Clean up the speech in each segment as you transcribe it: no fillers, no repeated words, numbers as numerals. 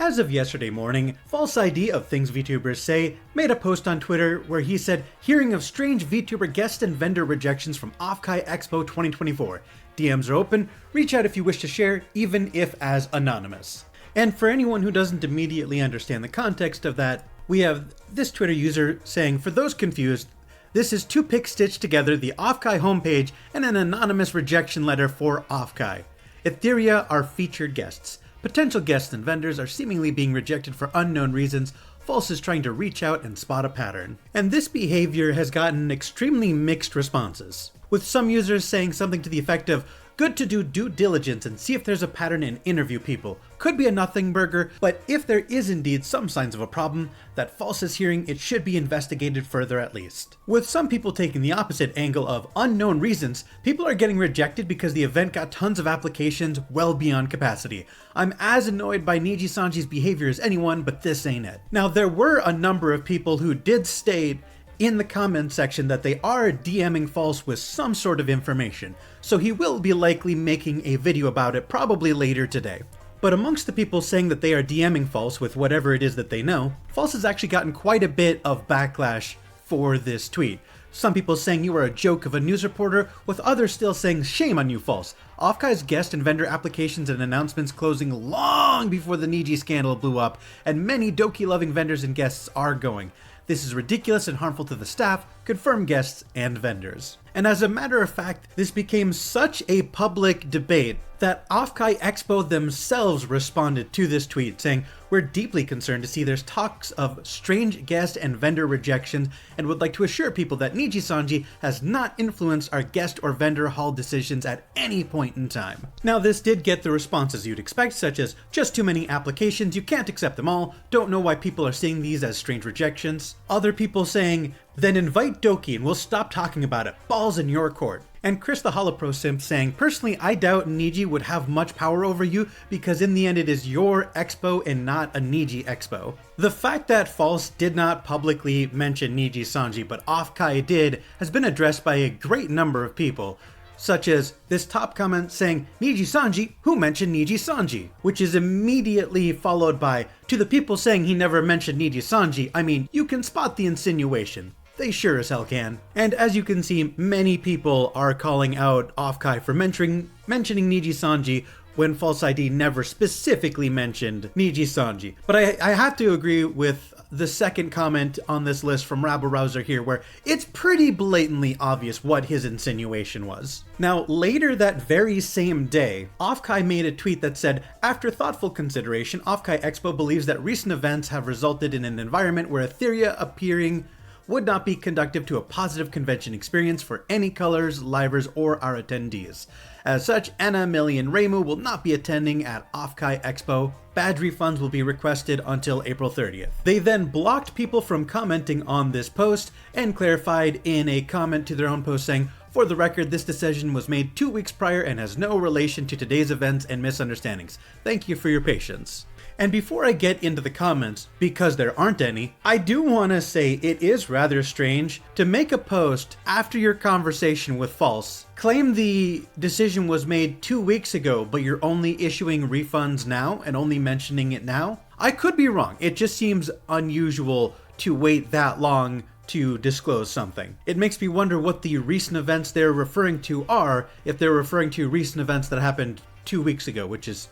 As of yesterday morning, False ID of Things VTubers Say made a post on Twitter where he said, hearing of strange VTuber guest and vendor rejections from OffKai Expo 2024. DMs are open, reach out if you wish to share, even if as anonymous. And for anyone who doesn't immediately understand the context of that, we have this Twitter user saying, for those confused, this is two pics stitched together, the OffKai homepage and an anonymous rejection letter for OffKai. Etheria are featured guests. Potential guests and vendors are seemingly being rejected for unknown reasons. False is trying to reach out and spot a pattern. And this behavior has gotten extremely mixed responses, with some users saying something to the effect of, good to do due diligence and see if there's a pattern and interview people. Could be a nothing burger, but if there is indeed some signs of a problem that False is hearing, it should be investigated further at least. With some people taking the opposite angle of unknown reasons, people are getting rejected because the event got tons of applications well beyond capacity. I'm as annoyed by Nijisanji's behavior as anyone, but this ain't it. Now, there were a number of people who did state in the comment section that they are DMing False with some sort of information, so he will be likely making a video about it probably later today. But amongst the people saying that they are DMing False with whatever it is that they know, False has actually gotten quite a bit of backlash for this tweet. Some people saying you are a joke of a news reporter, with others still saying shame on you, False. OffKai's guest and vendor applications and announcements closing long before the Niji scandal blew up, and many Doki-loving vendors and guests are going. This is ridiculous and harmful to the staff, confirmed guests, and vendors. And as a matter of fact, this became such a public debate that OffKai Expo themselves responded to this tweet saying, we're deeply concerned to see there's talks of strange guest and vendor rejections and would like to assure people that Nijisanji has not influenced our guest or vendor haul decisions at any point in time. Now, this did get the responses you'd expect, such as just too many applications, you can't accept them all, don't know why people are seeing these as strange rejections. Other people saying, then invite Doki and we'll stop talking about it, balls in your court. And Chris the Holopro simp saying, personally I doubt Niji would have much power over you because in the end it is your expo and not a Niji expo. The fact that False did not publicly mention Nijisanji but OffKai did has been addressed by a great number of people, such as this top comment saying, Nijisanji, who mentioned Nijisanji? Which is immediately followed by, to the people saying he never mentioned Nijisanji, I mean, you can spot the insinuation. They sure as hell can. And as you can see, many people are calling out OffKai for mentioning Nijisanji when False ID never specifically mentioned Nijisanji. But I have to agree with the second comment on this list from Rabble Rouser here, where it's pretty blatantly obvious what his insinuation was. Now, later that very same day, OffKai made a tweet that said, after thoughtful consideration, OffKai Expo believes that recent events have resulted in an environment where Etheria appearing would not be conducive to a positive convention experience for any colors, livers, or our attendees. As such, Enna, Millie, and Reimu will not be attending at OffKai Expo. Badge refunds will be requested until April 30th. They then blocked people from commenting on this post and clarified in a comment to their own post saying, for the record, this decision was made 2 weeks prior and has no relation to today's events and misunderstandings. Thank you for your patience. And before I get into the comments, because there aren't any, I do want to say it is rather strange to make a post after your conversation with False, claim the decision was made 2 weeks ago, but you're only issuing refunds now and only mentioning it now. I could be wrong. It just seems unusual to wait that long to disclose something. It makes me wonder what the recent events they're referring to are, if they're referring to recent events that happened 2 weeks ago, which is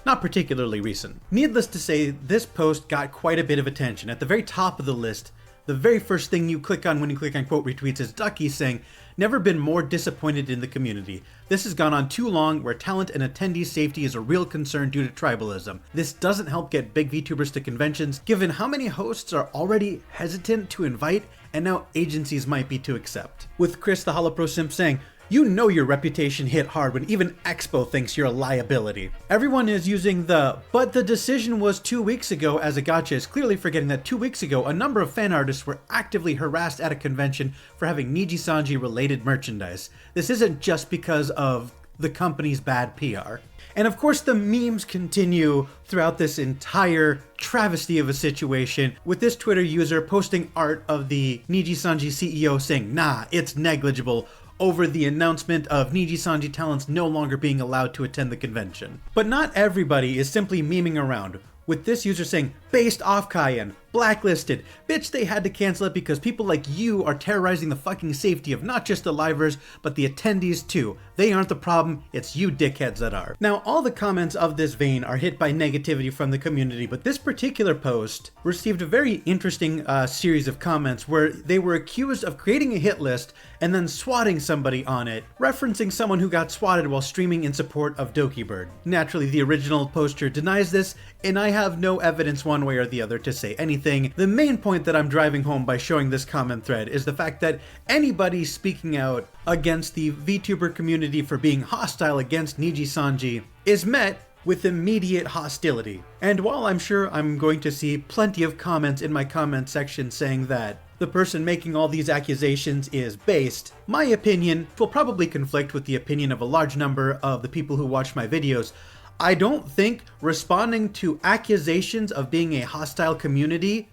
not particularly recent. Needless to say, this post got quite a bit of attention. At the very top of the list, the very first thing you click on when you click on quote retweets is Ducky saying, never been more disappointed in the community. This has gone on too long where talent and attendee safety is a real concern due to tribalism. This doesn't help get big VTubers to conventions, given how many hosts are already hesitant to invite and now agencies might be to accept. With Chris the Holopro simp saying, you know your reputation hit hard when even Expo thinks you're a liability. Everyone is using but the decision was 2 weeks ago as a gotcha, is clearly forgetting that 2 weeks ago, a number of fan artists were actively harassed at a convention for having Nijisanji related merchandise. This isn't just because of the company's bad PR. And of course the memes continue throughout this entire travesty of a situation, with this Twitter user posting art of the Nijisanji CEO saying, nah, it's negligible, over the announcement of Nijisanji talents no longer being allowed to attend the convention. But not everybody is simply memeing around. with this user saying, based OffKai and blacklisted. Bitch, they had to cancel it because people like you are terrorizing the fucking safety of not just the livers, but the attendees too. They aren't the problem, it's you dickheads that are. Now, all the comments of this vein are hit by negativity from the community, but this particular post received a very interesting series of comments where they were accused of creating a hit list and then swatting somebody on it, referencing someone who got swatted while streaming in support of Dokibird. Naturally, the original poster denies this, and I have no evidence one way or the other to say anything. The main point that I'm driving home by showing this comment thread is the fact that anybody speaking out against the VTuber community for being hostile against Nijisanji is met with immediate hostility. And while I'm sure I'm going to see plenty of comments in my comment section saying that the person making all these accusations is based, my opinion will probably conflict with the opinion of a large number of the people who watch my videos. I don't think responding to accusations of being a hostile community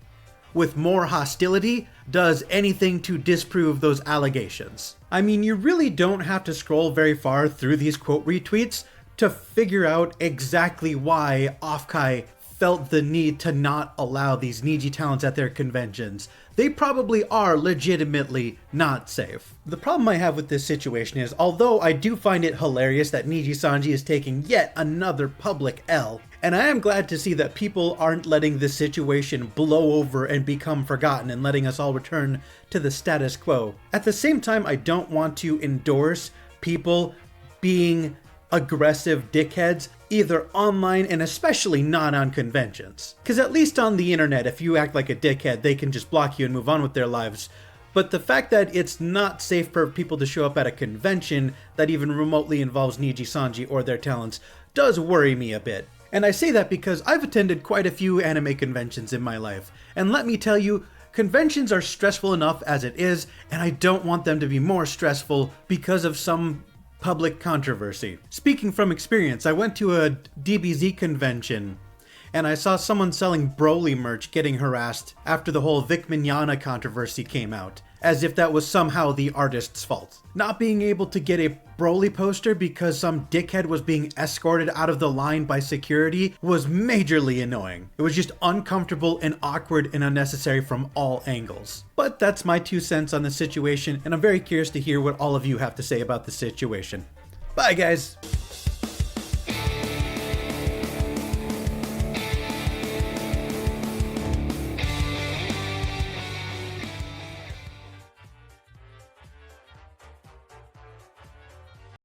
with more hostility does anything to disprove those allegations. I mean, you really don't have to scroll very far through these quote retweets to figure out exactly why OffKai felt the need to not allow these Niji talents at their conventions. They probably are legitimately not safe. The problem I have with this situation is, although I do find it hilarious that Nijisanji is taking yet another public L, and I am glad to see that people aren't letting this situation blow over and become forgotten and letting us all return to the status quo. At the same time, I don't want to endorse people being aggressive dickheads, either online and especially not on conventions. Because at least on the internet, if you act like a dickhead, they can just block you and move on with their lives. But the fact that it's not safe for people to show up at a convention that even remotely involves Nijisanji or their talents does worry me a bit. And I say that because I've attended quite a few anime conventions in my life, and let me tell you, conventions are stressful enough as it is, and I don't want them to be more stressful because of some public controversy. Speaking from experience, I went to a DBZ convention and I saw someone selling Broly merch getting harassed after the whole Vic Mignogna controversy came out, as if that was somehow the artist's fault. Not being able to get a Broly poster because some dickhead was being escorted out of the line by security was majorly annoying. It was just uncomfortable and awkward and unnecessary from all angles. But that's my 2 cents on the situation, and I'm very curious to hear what all of you have to say about the situation. Bye guys!